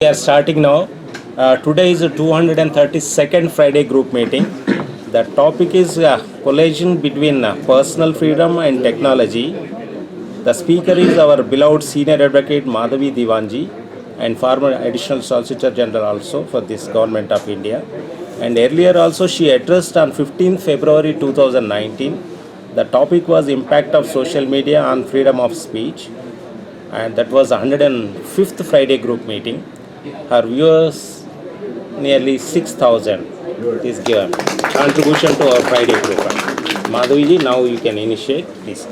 We are starting now. Today is the 232nd Friday group meeting. The topic is collision between personal freedom and technology. The speaker is our beloved senior advocate Madhavi Divan and former additional solicitor general also for this government of India. And earlier also she addressed on 15th February 2019. The topic was impact of social media on freedom of speech, and that was 105th Friday group meeting. Her viewers nearly 6,000 is given contribution to our Friday group. Madhaviji, now you can initiate, please.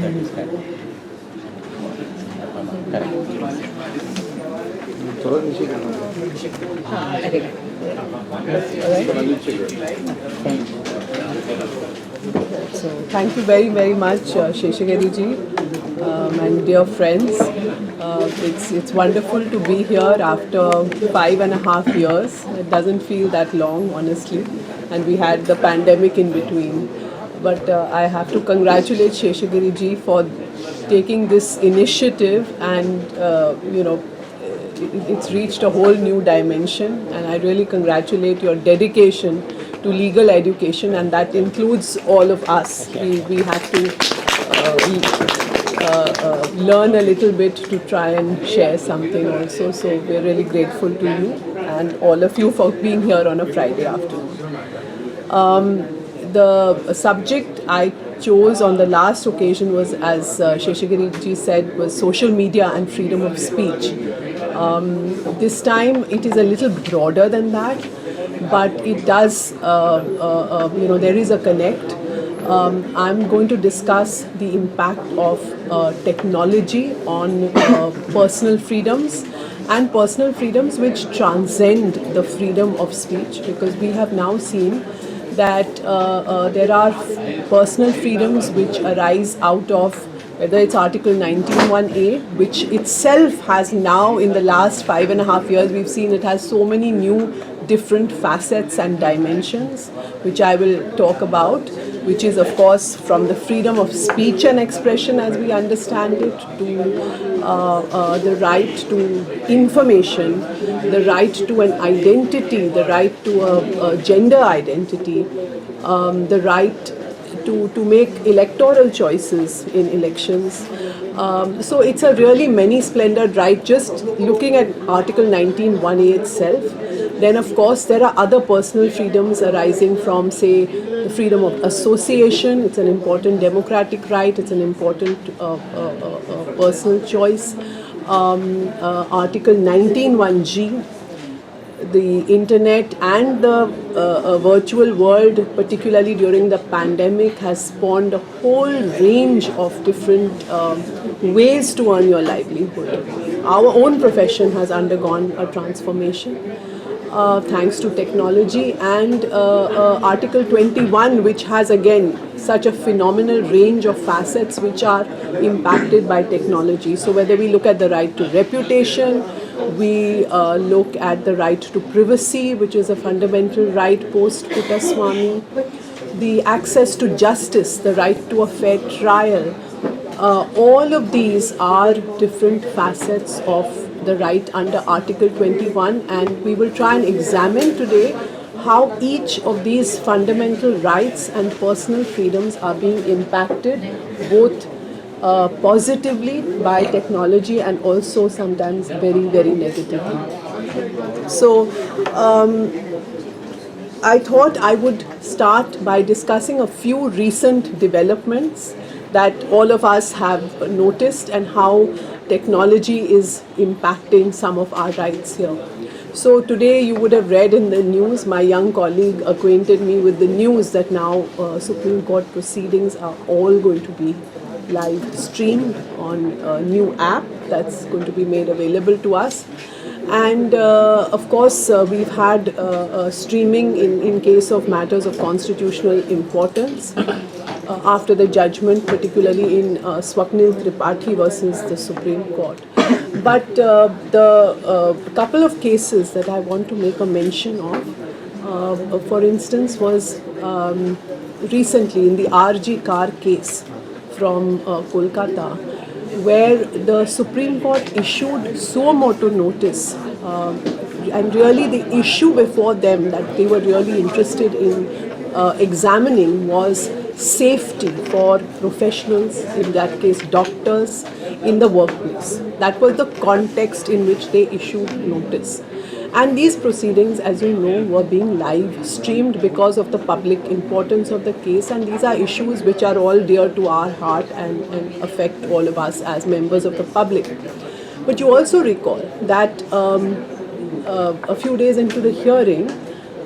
That is correct. So thank you very, very much, G.Seshagiri ji, and dear friends. It's wonderful to be here after 5.5 years. It doesn't feel that long, honestly, and we had the pandemic in between. But I have to congratulate G.Seshagiri ji for taking this initiative, and it's reached a whole new dimension, and I really congratulate your dedication to legal education, and that includes all of us. We have to learn a little bit to try and share something also, so we're really grateful to you and all of you for being here on a Friday afternoon. The subject I chose on the last occasion was, as G.Seshagiri ji said, was social media and freedom of speech. This time it is a little broader than that, but it does, there is a connect. I'm going to discuss the impact of technology on personal freedoms, and personal freedoms which transcend the freedom of speech, because we have now seen that there are personal freedoms which arise out of, whether it's Article 19(1)(a), which itself has now, in the last 5.5 years, we've seen it has so many new different facets and dimensions, which I will talk about, which is of course from the freedom of speech and expression as we understand it, to the right to information, the right to an identity, the right to a gender identity, the right to make electoral choices in elections. So it's a really many-splendored right, just looking at Article 19(1)(a) itself. Then of course there are other personal freedoms arising from, say, the freedom of association. It's an important democratic right, it's an important personal choice. Article 19(1)(g), the internet and the virtual world, particularly during the pandemic, has spawned a whole range of different ways to earn your livelihood. Our own profession has undergone a transformation thanks to technology, and Article 21, which has again such a phenomenal range of facets which are impacted by technology. So whether we look at the right to reputation, we look at the right to privacy, which is a fundamental right post Puttaswamy, the access to justice, the right to a fair trial. All of these are different facets of the right under Article 21, and we will try and examine today how each of these fundamental rights and personal freedoms are being impacted, both positively by technology and also sometimes very, very negatively. So I thought I would start by discussing a few recent developments that all of us have noticed, and how technology is impacting some of our rights here. So today you would have read in the news, my young colleague acquainted me with the news that now Supreme Court proceedings are all going to be live streamed on a new app that's going to be made available to us. And of course, we've had streaming in case of matters of constitutional importance. After the judgment, particularly in Swapnil Tripathi versus the Supreme Court. But the couple of cases that I want to make a mention of, for instance, was recently in the RG car case from Kolkata, where the Supreme Court issued suo motu notice, and really the issue before them that they were really interested in examining was safety for professionals, in that case doctors, in the workplace. That was the context in which they issued notice. And these proceedings, as you know, were being live streamed because of the public importance of the case, and these are issues which are all dear to our heart and affect all of us as members of the public. But you also recall that a few days into the hearing,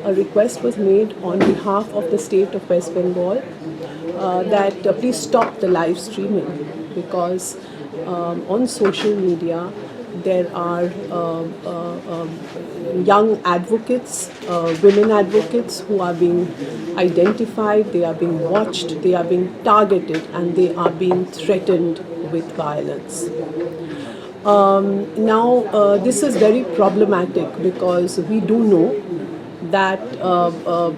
a request was made on behalf of the state of West Bengal that please stop the live streaming, because on social media there are young advocates, women advocates who are being identified, they are being watched, they are being targeted, and they are being threatened with violence. Now, this is very problematic because we do know that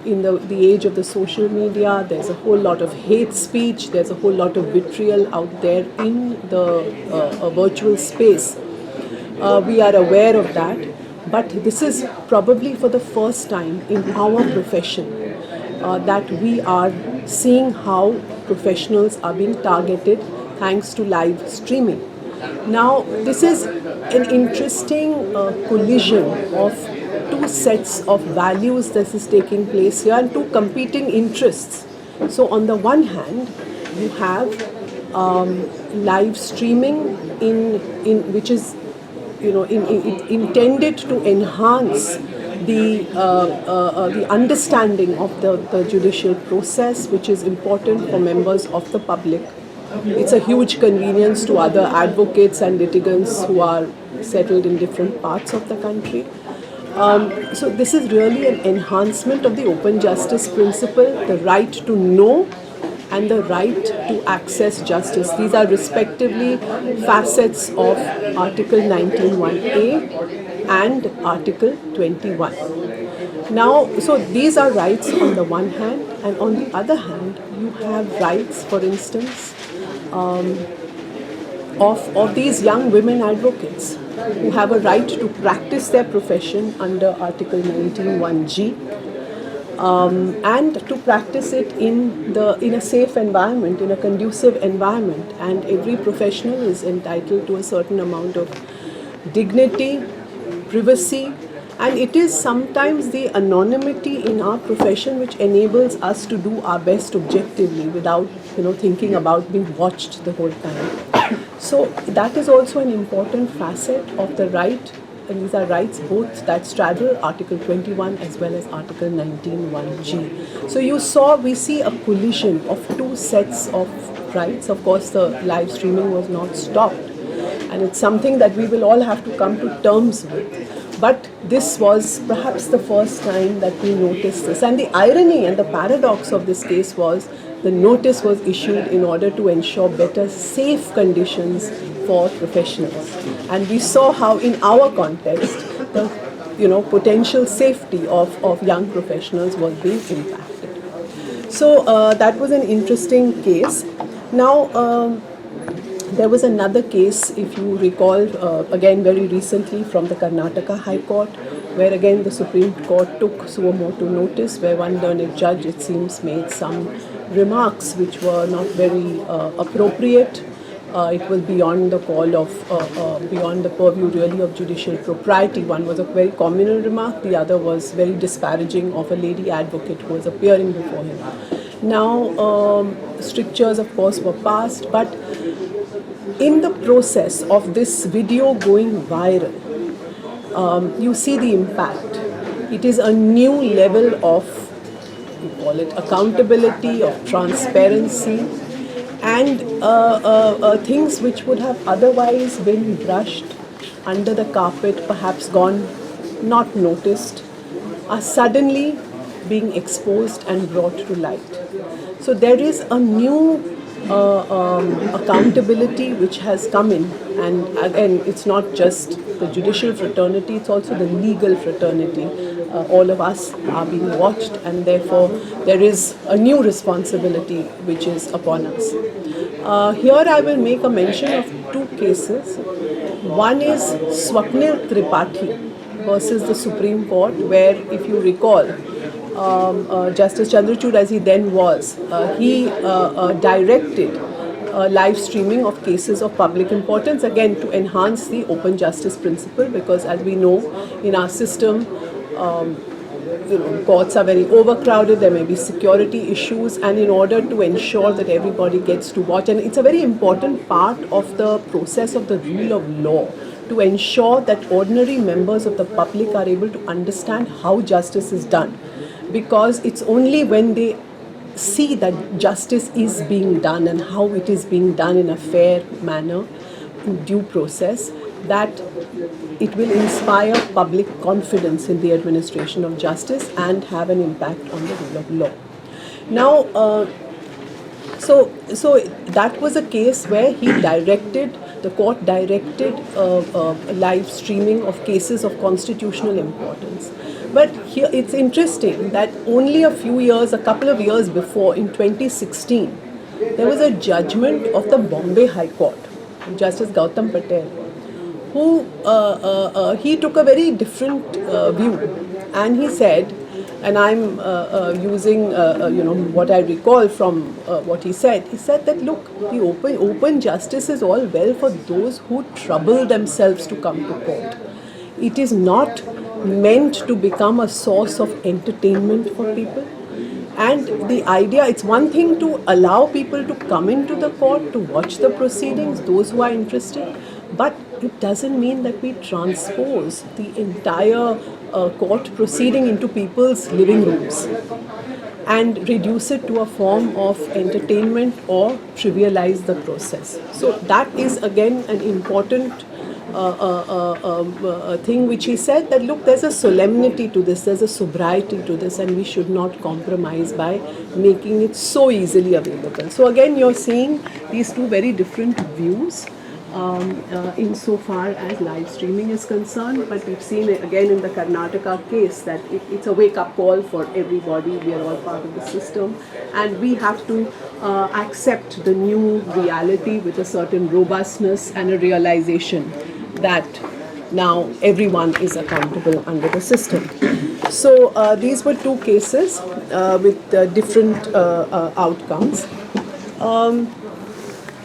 in the age of the social media, there's a whole lot of hate speech, there's a whole lot of vitriol out there in the virtual space. We are aware of that, but this is probably for the first time in our profession that we are seeing how professionals are being targeted thanks to live streaming. Now, this is an interesting collision of two sets of values that is taking place here and two competing interests. So, on the one hand, you have live streaming which is intended to enhance the understanding of the judicial process, which is important for members of the public. It's a huge convenience to other advocates and litigants who are settled in different parts of the country. So this is really an enhancement of the open justice principle, the right to know and the right to access justice. These are respectively facets of Article 19(1)(a) and Article 21. Now, so these are rights on the one hand, and on the other hand, you have rights, for instance, of these young women advocates who have a right to practice their profession under Article 19(1)(g), and to practice it in a safe environment, in a conducive environment. And every professional is entitled to a certain amount of dignity, privacy, and it is sometimes the anonymity in our profession which enables us to do our best objectively without thinking about being watched the whole time. So that is also an important facet of the right, and these are rights both that straddle Article 21 as well as Article 19(1)(g). So we see a collision of two sets of rights. Of course, the live streaming was not stopped, and it's something that we will all have to come to terms with. But this was perhaps the first time that we noticed this. And the irony and the paradox of this case was the notice was issued in order to ensure better safe conditions for professionals. And we saw how in our context, the potential safety of young professionals was being impacted. So that was an interesting case. Now, there was another case, if you recall, again very recently from the Karnataka High Court, where again the Supreme Court took suo motu notice, where one learned judge, it seems, made some remarks which were not very appropriate. It was beyond the call of, beyond the purview really of judicial propriety. One was a very communal remark, the other was very disparaging of a lady advocate who was appearing before him. Now, strictures of course were passed, but in the process of this video going viral, you see the impact. It is a new level of, we call it accountability, of transparency, and things which would have otherwise been brushed under the carpet, perhaps gone not noticed, are suddenly being exposed and brought to light. So there is a new accountability which has come in, and again, it's not just the judicial fraternity, it's also the legal fraternity. All of us are being watched, and therefore there is a new responsibility which is upon us. Here I will make a mention of two cases. One is Swapnil Tripathi versus the Supreme Court, where, if you recall, Justice Chandrachud, as he then was, he directed live streaming of cases of public importance, again to enhance the open justice principle, because as we know, in our system, courts are very overcrowded, there may be security issues, and in order to ensure that everybody gets to watch, and it's a very important part of the process of the rule of law, to ensure that ordinary members of the public are able to understand how justice is done, because it's only when they see that justice is being done and how it is being done in a fair manner, in due process, that it will inspire public confidence in the administration of justice and have an impact on the rule of law. Now, so that was a case where the court directed live streaming of cases of constitutional importance. But here it's interesting that only a couple of years before, in 2016, there was a judgment of the Bombay High Court, Justice Gautam Patel, who he took a very different view, and he said, and I'm using what I recall from what he said. He said that, look, the open justice is all well for those who trouble themselves to come to court. It is not meant to become a source of entertainment for people. And the idea, it's one thing to allow people to come into the court to watch the proceedings, those who are interested, but it doesn't mean that we transpose the entire court proceeding into people's living rooms and reduce it to a form of entertainment or trivialize the process. So that is again an important thing which he said, that look, there's a solemnity to this, there's a sobriety to this, and we should not compromise by making it so easily available. So again, you're seeing these two very different views insofar as live streaming is concerned, but we've seen it again in the Karnataka case that it's a wake-up call for everybody. We are all part of the system, and we have to accept the new reality with a certain robustness and a realization that now everyone is accountable under the system. So these were two cases with different outcomes.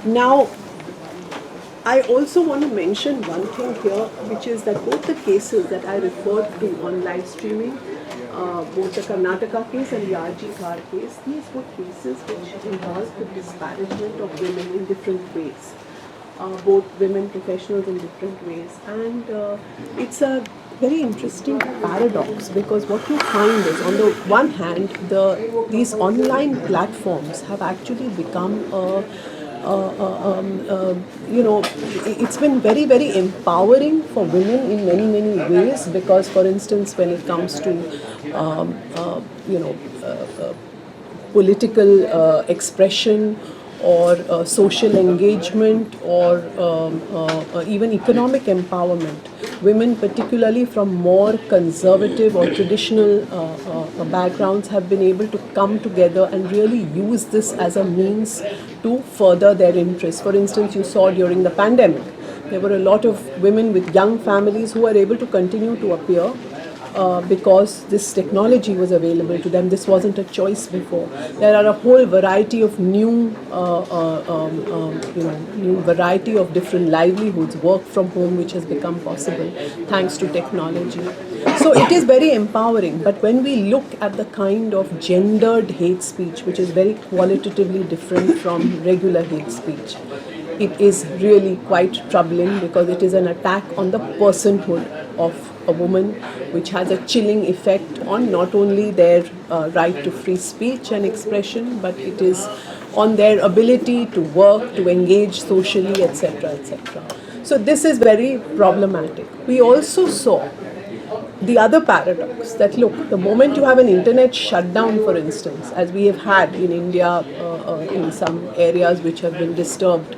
Now, I also want to mention one thing here, which is that both the cases that I referred to on live streaming, both the Karnataka case and the RG Car case, these were cases which involved the disparagement of women in different ways, both women professionals in different ways. And it's a very interesting paradox, because what you find is, on the one hand, these online platforms have actually become it's been very, very empowering for women in many, many ways, because, for instance, when it comes to, political expression or social engagement or even economic empowerment, women, particularly from more conservative or traditional backgrounds, have been able to come together and really use this as a means to further their interests. For instance, you saw during the pandemic, there were a lot of women with young families who were able to continue to appear because this technology was available to them. This wasn't a choice before. There are a whole variety of new variety of different livelihoods, work from home, which has become possible thanks to technology. So it is very empowering. But when we look at the kind of gendered hate speech, which is very qualitatively different from regular hate speech, it is really quite troubling, because it is an attack on the personhood of a woman, which has a chilling effect on not only their right to free speech and expression, but it is on their ability to work, to engage socially, etc., etc. So this is very problematic. We also saw the other paradox that look, the moment you have an internet shutdown, for instance, as we have had in India, in some areas which have been disturbed,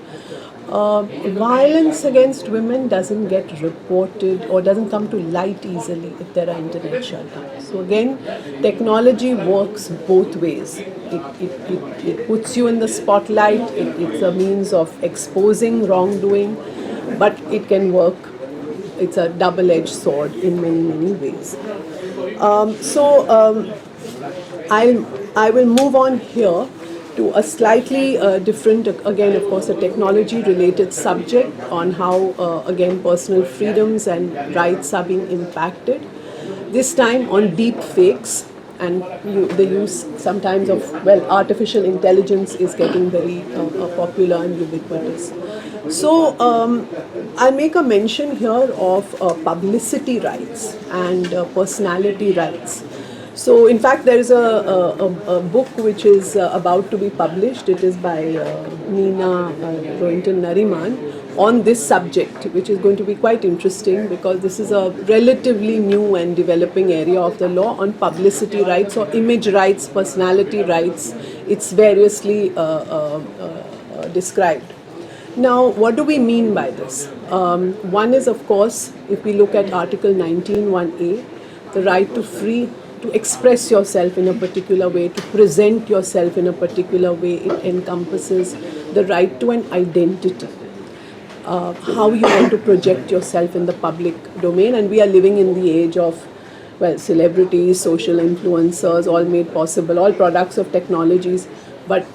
violence against women doesn't get reported or doesn't come to light easily if there are internet shutdowns. So again, technology works both ways. It puts you in the spotlight, it's a means of exposing wrongdoing, but it can work, it's a double-edged sword in many, many ways. I will move on here to a slightly different, again, of course, a technology-related subject on how, again, personal freedoms and rights are being impacted. This time on deep fakes and the use sometimes of, well, artificial intelligence is getting very popular and ubiquitous. So I'll make a mention here of publicity rights and personality rights. So in fact there is a book which is about to be published. It is by Nina Rohinton Nariman on this subject, which is going to be quite interesting because this is a relatively new and developing area of the law on publicity rights or image rights, personality rights. It's variously described. Now, what do we mean by this? One is, of course, if we look at Article 19(1)(a), the right to express yourself in a particular way, to present yourself in a particular way. It encompasses the right to an identity, how you want to project yourself in the public domain. And we are living in the age of, well, celebrities, social influencers, all made possible, all products of technologies, but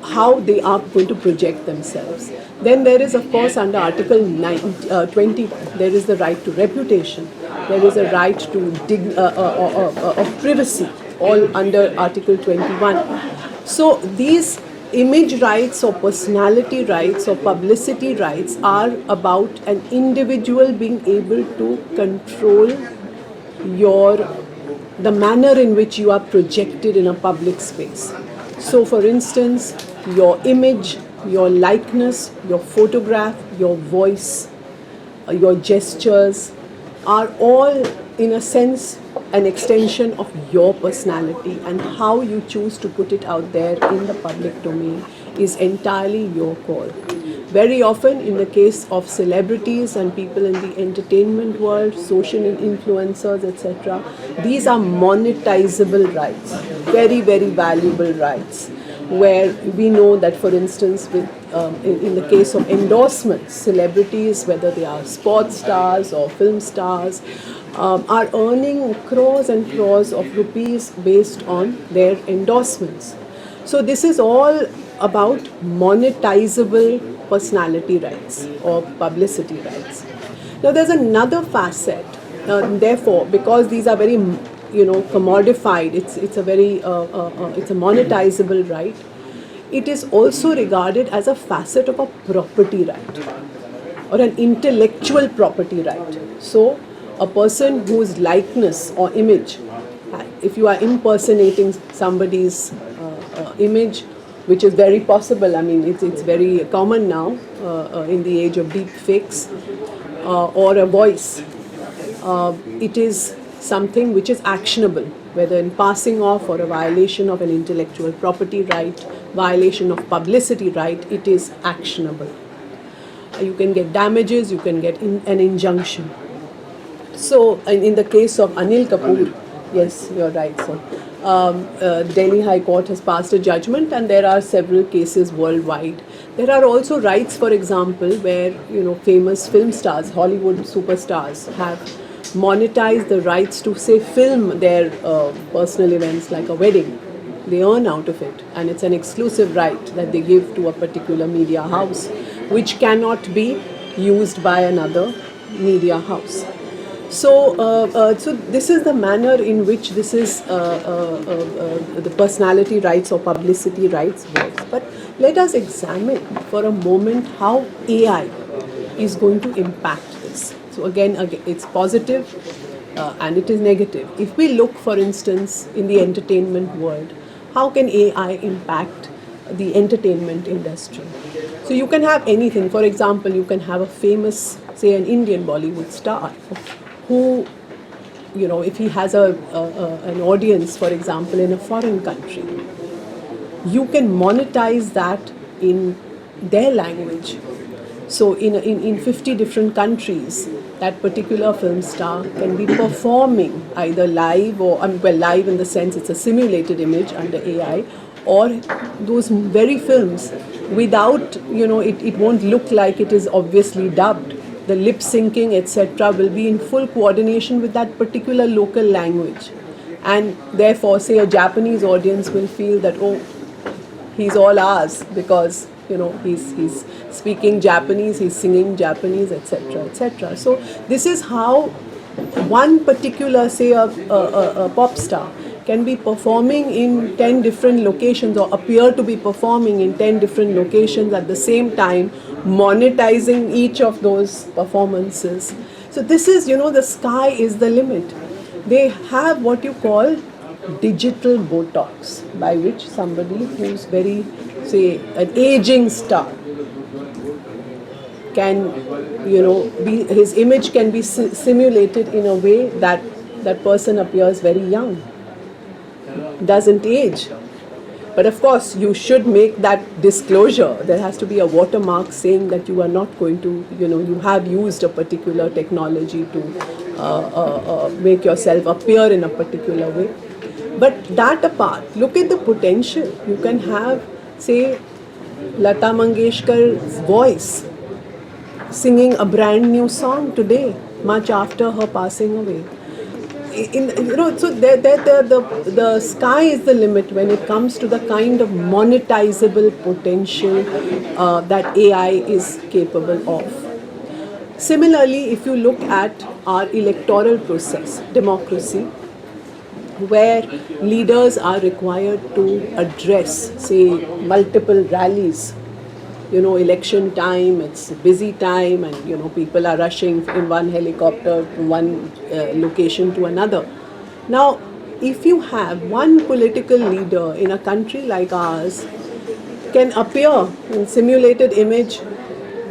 how they are going to project themselves. Then there is, of course, under Article 20, there is the right to reputation. There is a right to of privacy, all under Article 21. So these image rights or personality rights or publicity rights are about an individual being able to control the manner in which you are projected in a public space. So for instance, your image, your likeness, your photograph, your voice, your gestures are all, in a sense, an extension of your personality, and how you choose to put it out there in the public domain is entirely your call. Very often, in the case of celebrities and people in the entertainment world, social influencers, etc., these are monetizable rights, very, very valuable rights, where we know that, for instance, in the case of endorsements, celebrities, whether they are sports stars or film stars, are earning crores and crores of rupees based on their endorsements. So this is all about monetizable personality rights or publicity rights. Now there's another facet, therefore, because these are very, commodified, it's a monetizable right. It is also regarded as a facet of a property right or an intellectual property right. So a person whose likeness or image, if you are impersonating somebody's image, which is very possible, I mean it's very common now in the age of deep fakes, or a voice, it is something which is actionable, whether in passing off or a violation of an intellectual property right, violation of publicity right, it is actionable. You can get damages, you can get an injunction. So in the case of Anil Kapoor, yes, you're right, sir. Delhi High Court has passed a judgment, and there are several cases worldwide. There are also rights, for example, where famous film stars, Hollywood superstars, have monetized the rights to, say, film their personal events like a wedding. They earn out of it, and it's an exclusive right that they give to a particular media house, which cannot be used by another media house. So, so this is the manner in which this is the personality rights or publicity rights works. But let us examine for a moment how AI is going to impact this. So again, it's positive and it is negative. If we look, for instance, in the entertainment world, how can AI impact the entertainment industry? So you can have anything. For example, you can have a famous, say, an Indian Bollywood star who if he has an audience, for example, in a foreign country, you can monetize that in their language. So in 50 different countries, that particular film star can be performing either live or, well, live in the sense it's a simulated image under AI, or those very films without, it won't look like it is obviously dubbed. The lip syncing, etc., will be in full coordination with that particular local language. And therefore, say a Japanese audience will feel that, oh, he's all ours because he's speaking Japanese, he's singing Japanese, etc., etc. So this is how one particular, say a pop star, can be performing in 10 different locations, or appear to be performing in 10 different locations at the same time, monetizing each of those performances. So this is, the sky is the limit. They have what you call digital Botox, by which somebody who's very, say, an aging star can, his image can be simulated in a way that that person appears very young, doesn't age. But of course, you should make that disclosure. There has to be a watermark saying that you are not going to, you have used a particular technology to make yourself appear in a particular way. But that apart, look at the potential. You can have, say, Lata Mangeshkar's voice singing a brand new song today, much after her passing away. So the sky is the limit when it comes to the kind of monetizable potential that AI is capable of. Similarly, if you look at our electoral process, democracy, where leaders are required to address, say, multiple rallies. Election time, it's a busy time, and people are rushing in one helicopter from one location to another. Now, if you have one political leader in a country like ours can appear in simulated image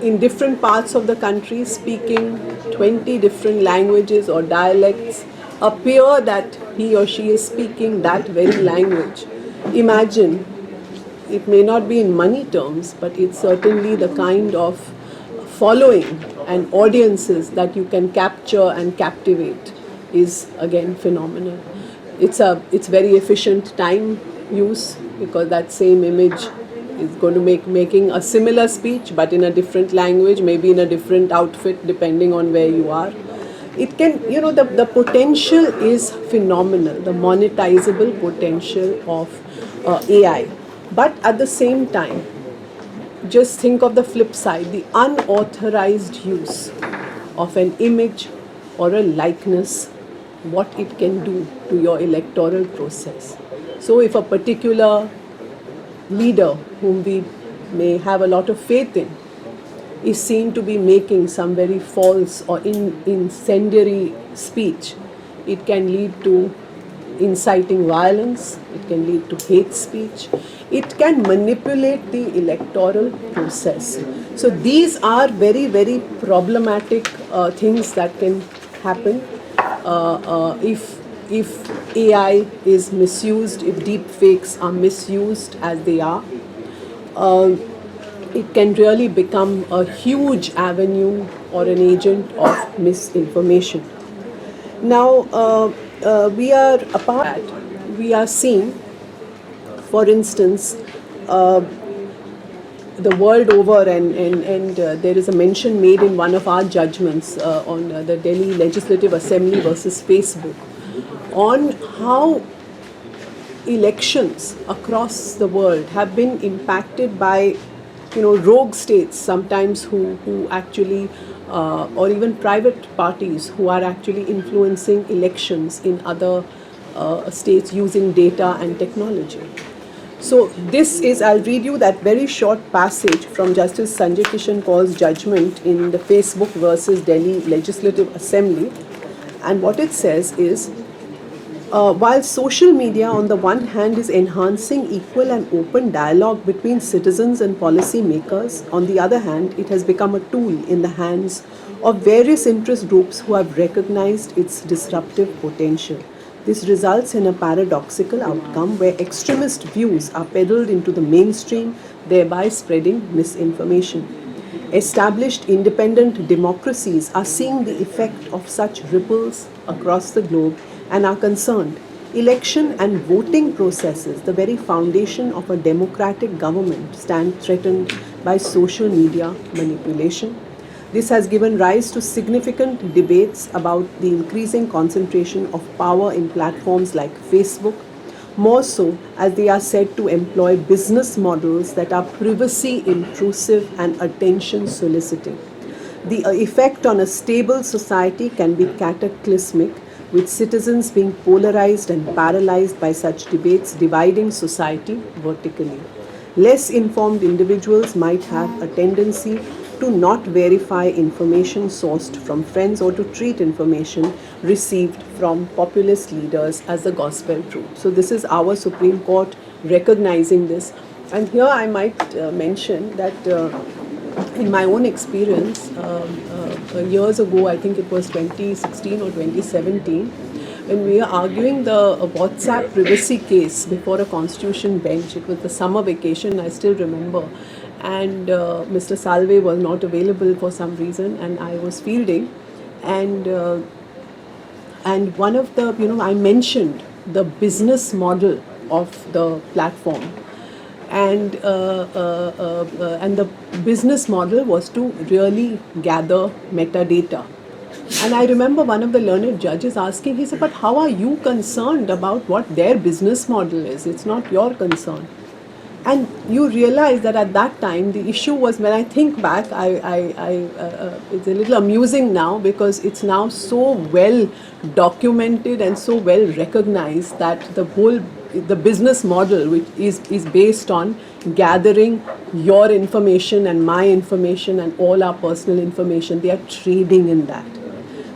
in different parts of the country, speaking 20 different languages or dialects, appear that he or she is speaking that very language. Imagine, it may not be in money terms, but it's certainly the kind of following and audiences that you can capture and captivate is again phenomenal. It's very efficient time use, because that same image is going to making a similar speech but in a different language, maybe in a different outfit depending on where you are. It can, the potential is phenomenal, the monetizable potential of AI. But at the same time, just think of the flip side, the unauthorized use of an image or a likeness, what it can do to your electoral process. So if a particular leader whom we may have a lot of faith in is seen to be making some very false or incendiary speech, it can lead to inciting violence, it can lead to hate speech, it can manipulate the electoral process. So these are very, very problematic things that can happen if AI is misused, if deep fakes are misused as they are. It can really become a huge avenue or an agent of misinformation. Now, we are seeing, for instance, the world over, and there is a mention made in one of our judgments on the Delhi Legislative Assembly versus Facebook, on how elections across the world have been impacted by rogue states sometimes who actually or even private parties who are actually influencing elections in other states using data and technology. So this is, I'll read you that very short passage from Justice Sanjay Kishan Kaul's judgment in the Facebook versus Delhi Legislative Assembly. And what it says is, while social media on the one hand is enhancing equal and open dialogue between citizens and policy makers, on the other hand, it has become a tool in the hands of various interest groups who have recognized its disruptive potential. This results in a paradoxical outcome where extremist views are peddled into the mainstream, thereby spreading misinformation. Established independent democracies are seeing the effect of such ripples across the globe and are concerned. Election and voting processes, the very foundation of a democratic government, stand threatened by social media manipulation. This has given rise to significant debates about the increasing concentration of power in platforms like Facebook, more so as they are said to employ business models that are privacy intrusive and attention soliciting. The effect on a stable society can be cataclysmic, with citizens being polarized and paralyzed by such debates, dividing society vertically. Less informed individuals might have a tendency to not verify information sourced from friends or to treat information received from populist leaders as the gospel truth. So, this is our Supreme Court recognizing this. And here I might mention that in my own experience, years ago, I think it was 2016 or 2017, when we were arguing the WhatsApp privacy case before a constitution bench. It was the summer vacation, I still remember. And Mr. Salve was not available for some reason, and I was fielding. And one of the, I mentioned the business model of the platform. And the business model was to really gather metadata. And I remember one of the learned judges asking, he said, but how are you concerned about what their business model is? It's not your concern. And you realize that at that time, the issue was, when I think back, it's a little amusing now because it's now so well documented and so well recognized that the business model, which is based on gathering your information and my information and all our personal information, they are trading in that.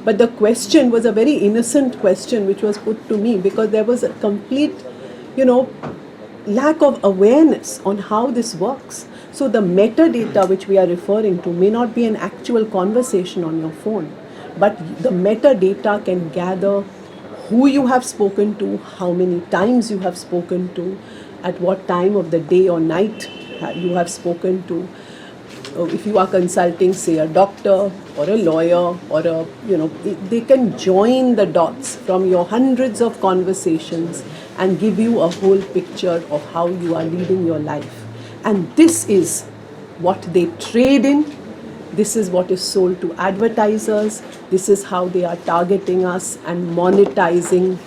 But the question was a very innocent question which was put to me because there was a complete, lack of awareness on how this works. So the metadata which we are referring to may not be an actual conversation on your phone, but the metadata can gather who you have spoken to, how many times you have spoken to, at what time of the day or night you have spoken to. If you are consulting, say, a doctor or a lawyer or they can join the dots from your hundreds of conversations and give you a whole picture of how you are leading your life. And this is what they trade in. This is what is sold to advertisers. This is how they are targeting us and monetizing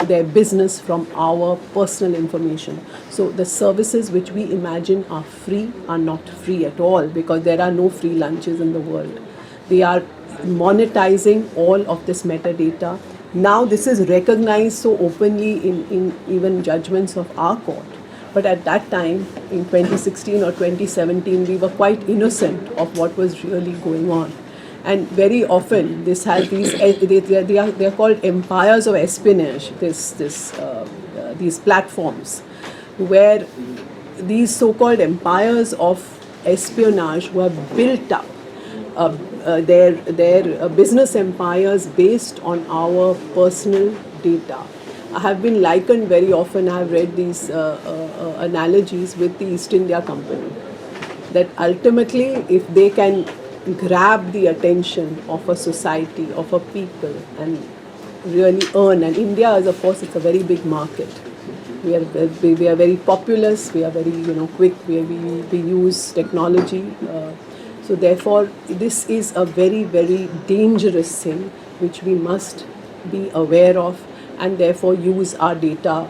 their business from our personal information. So the services which we imagine are free are not free at all, because there are no free lunches in the world. They are monetizing all of this metadata. Now this is recognized so openly in even judgments of our court. But at that time, in 2016 or 2017, we were quite innocent of what was really going on. And very often, this has they are called empires of espionage. These platforms, where these so-called empires of espionage were built up, their business empires based on our personal data. I have been likened very often. I have read these analogies with the East India Company, that ultimately, if they can grab the attention of a society, of a people, and really earn. And India, as of course, it's a very big market. We are very populous. We are very quick. We use technology. So therefore, this is a very, very dangerous thing which we must be aware of, and therefore use our data,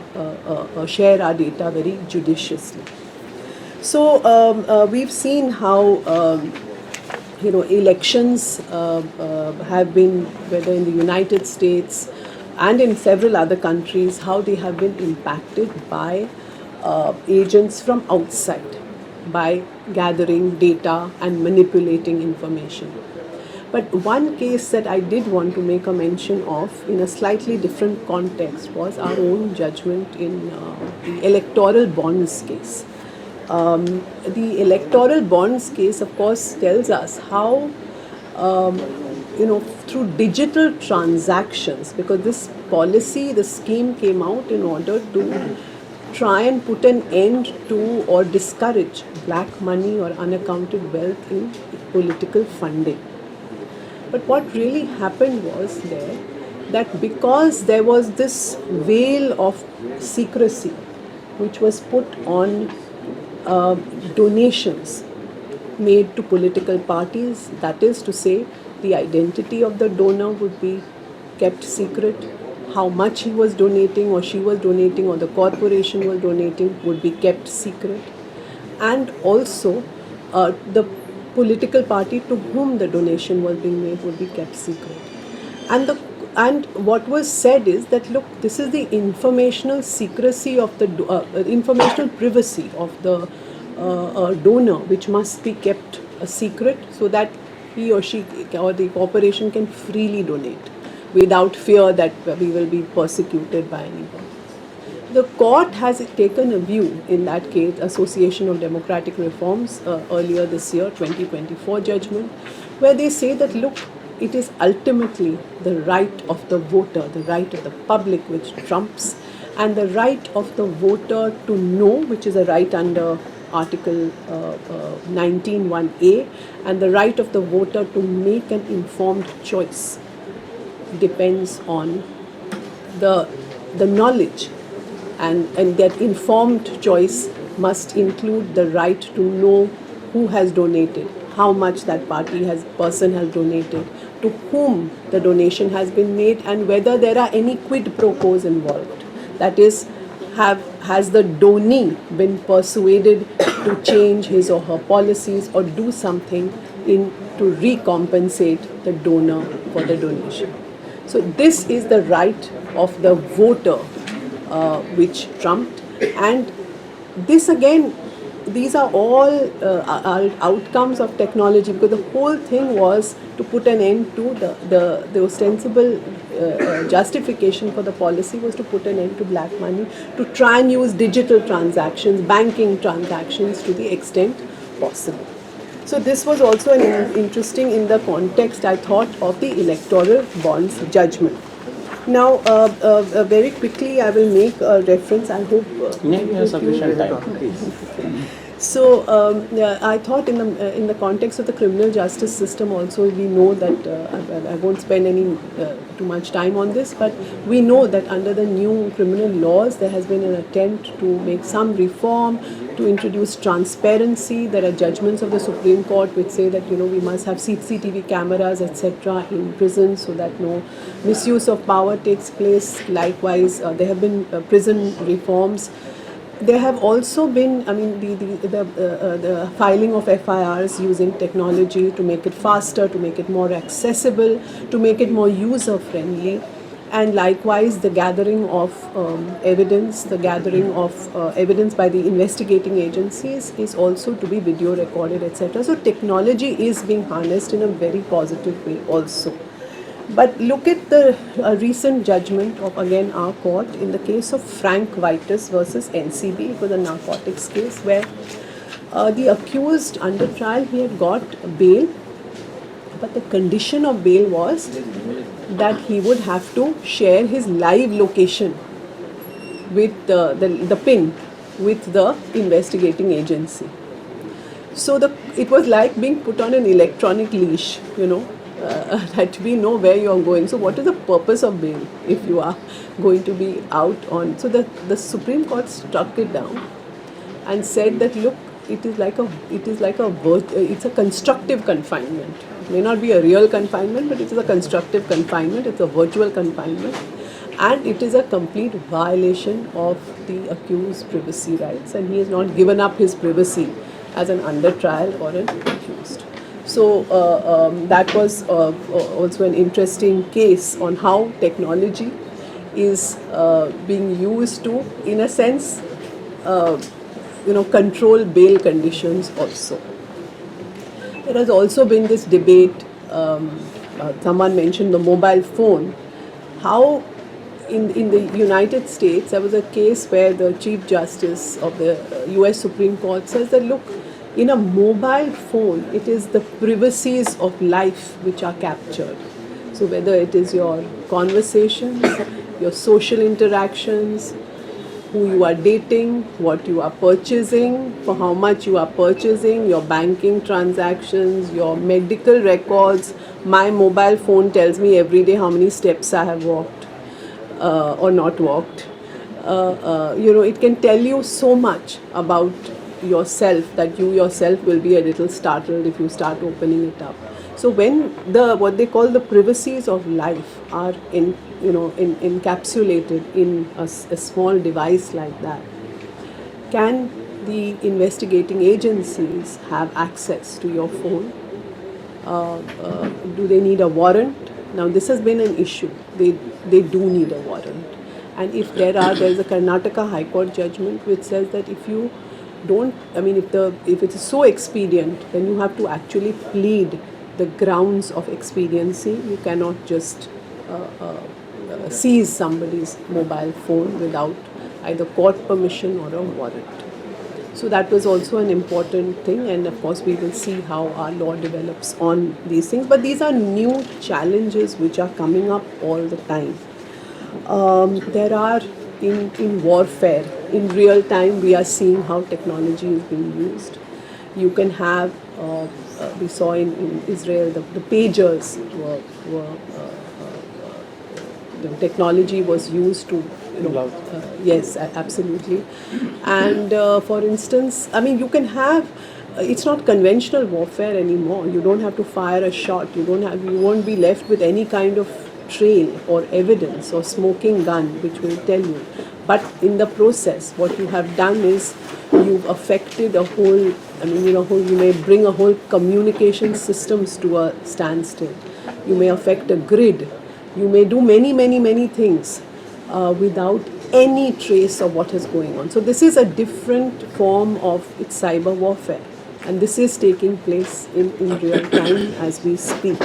share our data very judiciously. So we've seen how elections have been, whether in the United States and in several other countries, how they have been impacted by agents from outside, by gathering data and manipulating information. But one case that I did want to make a mention of in a slightly different context was our own judgment in the electoral bonds case. The electoral bonds case, of course, tells us how through digital transactions, because this policy, the scheme came out in order to try and put an end to or discourage black money or unaccounted wealth in political funding. But what really happened was there that because there was this veil of secrecy which was put on donations made to political parties, that is to say, the identity of the donor would be kept secret, how much he was donating or she was donating or the corporation was donating would be kept secret, and also the political party to whom the donation was being made would be kept secret. And what was said is that, look, this is the informational secrecy of the informational privacy of the donor, which must be kept a secret so that he or she or the corporation can freely donate without fear that we will be persecuted by anyone. The court has taken a view in that case, Association of Democratic Reforms, earlier this year, 2024 judgment, where they say that, look, it is ultimately the right of the voter, the right of the public which trumps, and the right of the voter to know, which is a right under Article 19(1)(a), and the right of the voter to make an informed choice depends on the knowledge, and that informed choice must include the right to know who has donated, how much that person has donated, to whom the donation has been made, and whether there are any quid pro quos involved. That is, has the donee been persuaded to change his or her policies or do something to recompensate the donor for the donation. So this is the right of the voter which trumped, and this again, these are all outcomes of technology, because the whole thing was to put an end to the ostensible justification for the policy was to put an end to black money, to try and use digital transactions, banking transactions to the extent possible. So this was also interesting in the context, I thought, of the electoral bonds judgment. Now, very quickly, I will make a reference. I hope maybe have sufficient time. So I thought in the context of the criminal justice system also, we know that I won't spend any too much time on this, but we know that under the new criminal laws there has been an attempt to make some reform, to introduce transparency. There are judgments of the Supreme Court which say that we must have CCTV cameras, etc. in prisons so that no misuse of power takes place. Likewise, there have been prison reforms. There have also been, the filing of FIRs using technology to make it faster, to make it more accessible, to make it more user-friendly, and likewise the gathering of evidence, evidence by the investigating agencies is also to be video recorded, etc. So technology is being harnessed in a very positive way also. But look at the recent judgment of, again, our court in the case of Frank Vitus versus NCB. It was a narcotics case where the accused under trial, he had got bail, but the condition of bail was that he would have to share his live location with the PIN with the investigating agency. So it was like being put on an electronic leash, that we know where you are going. So what is the purpose of bail if you are going to be out on? So the Supreme Court struck it down and said that, look, it's a constructive confinement. It may not be a real confinement, but it is a constructive confinement. It's a virtual confinement, and it is a complete violation of the accused's privacy rights, and he has not given up his privacy as an under trial or an accused. So that was also an interesting case on how technology is being used to, in a sense, control bail conditions also. There has also been this debate, someone mentioned the mobile phone, how in the United States there was a case where the Chief Justice of the US Supreme Court says that, look, In a mobile phone, it is the privacies of life which are captured. So whether it is your conversations, your social interactions, who you are dating, what you are purchasing, for how much you are purchasing, your banking transactions, your medical records. My mobile phone tells me every day how many steps I have walked or not walked. It can tell you so much about yourself that you yourself will be a little startled if you start opening it up. So when what they call the privacies of life are encapsulated in a small device like that, can the investigating agencies have access to your phone? Do they need a warrant? Now this has been an issue. They do need a warrant. And if there's a Karnataka High Court judgment which says that if you don't, if it is so expedient, then you have to actually plead the grounds of expediency. You cannot just seize somebody's mobile phone without either court permission or a warrant. So that was also an important thing, and of course we will see how our law develops on these things. But these are new challenges which are coming up all the time. There are in warfare, in real time, we are seeing how technology is being used. You can have, we saw in Israel, the pagers the technology was used to, yes, absolutely. And for instance, you can have, it's not conventional warfare anymore. You don't have to fire a shot. You won't be left with any kind of trail or evidence or smoking gun which will tell you. But in the process, what you have done is you've affected a whole, you may bring a whole communication systems to a standstill. You may affect a grid. You may do many, many, many things without any trace of what is going on. So this is a different form of its cyber warfare, and this is taking place in real time as we speak.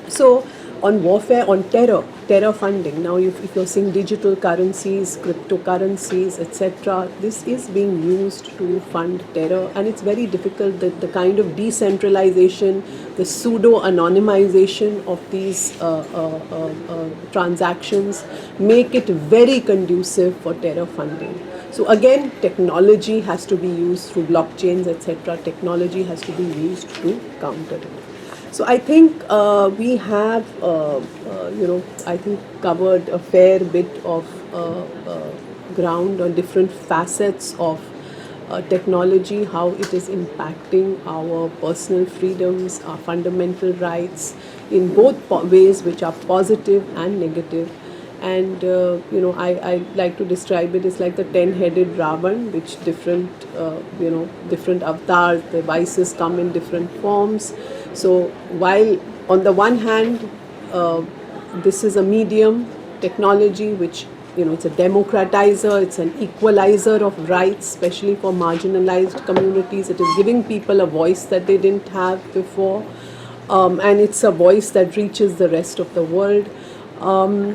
So on warfare, on terror funding, now if you're seeing digital currencies, cryptocurrencies, etc., this is being used to fund terror, and it's very difficult that the kind of decentralization, the pseudo-anonymization of these transactions make it very conducive for terror funding. So again, technology has to be used through blockchains, etc. Technology has to be used to counter it. So I think we have, covered a fair bit of ground on different facets of technology, how it is impacting our personal freedoms, our fundamental rights in both ways which are positive and negative. And I like to describe it as like the 10-headed Ravan, which different avatars, the vices come in different forms. So while on the one hand, this is a medium technology which, it's a democratizer, it's an equalizer of rights, especially for marginalized communities. It is giving people a voice that they didn't have before, and it's a voice that reaches the rest of the world.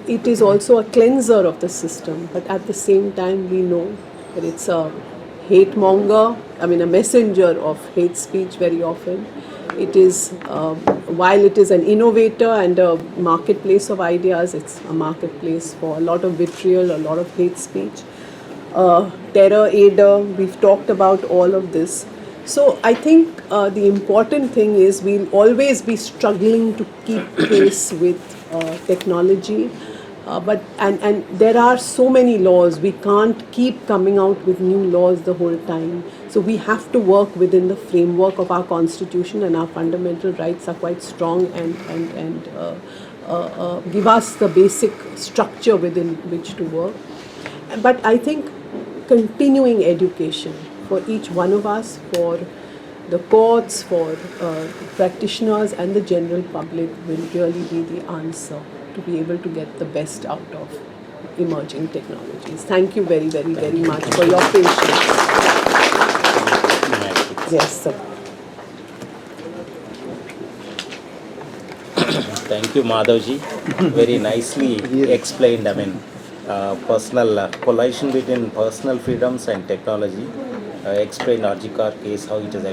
It is also a cleanser of the system, but at the same time we know that it's a hate monger, a messenger of hate speech very often. It is, while it is an innovator and a marketplace of ideas, it's a marketplace for a lot of vitriol, a lot of hate speech. Terror aider, we've talked about all of this. So I think the important thing is we'll always be struggling to keep pace with technology, but there are so many laws. We can't keep coming out with new laws the whole time. So we have to work within the framework of our constitution, and our fundamental rights are quite strong and give us the basic structure within which to work. But I think continuing education for each one of us, for the courts, for practitioners and the general public will really be the answer to be able to get the best out of emerging technologies. Thank you very, very, very much for your patience. Yes, sir. Thank you, Madhavji. Very nicely explained. Personal collation between personal freedoms and technology. explained Arjikar case, how it has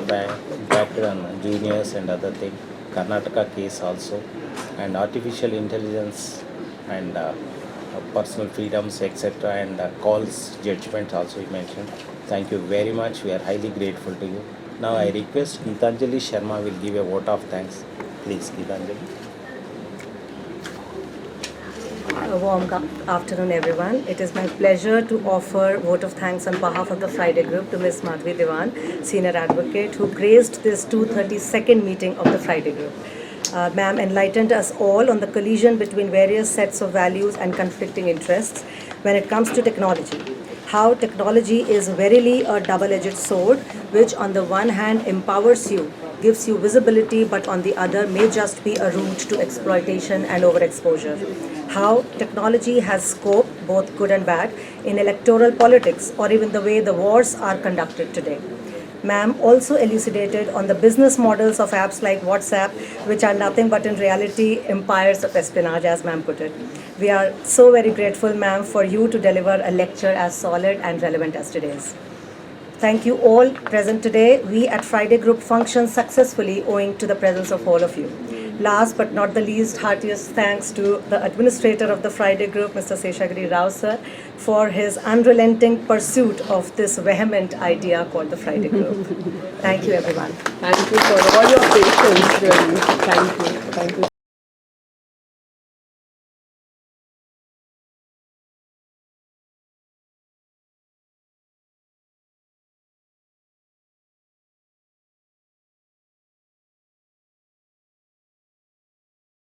impacted on juniors and other thing. Karnataka case also, and artificial intelligence and personal freedoms, etc. and calls judgment also you mentioned. Thank you very much. We are highly grateful to you. Now I request Gitanjali Sharma will give a vote of thanks. Please, Gitanjali. A warm afternoon, everyone. It is my pleasure to offer vote of thanks on behalf of the Friday Group to Ms. Madhavi Divan, Senior Advocate, who graced this 232nd meeting of the Friday Group. Ma'am enlightened us all on the collision between various sets of values and conflicting interests when it comes to technology. How technology is verily a double-edged sword, which on the one hand empowers you, gives you visibility, but on the other may just be a route to exploitation and overexposure. How technology has scope, both good and bad, in electoral politics or even the way the wars are conducted today. Ma'am also elucidated on the business models of apps like WhatsApp, which are nothing but in reality empires of espionage, as ma'am put it. We are so very grateful, ma'am, for you to deliver a lecture as solid and relevant as today's. Thank you all present today. We at Friday Group function successfully owing to the presence of all of you. Last but not the least, heartiest thanks to the administrator of the Friday Group, Mr. G.Seshagiri Rao sir, for his unrelenting pursuit of this vehement idea called the Friday Group. Thank you, everyone. Thank you for all your patience, really. Thank you. Thank you.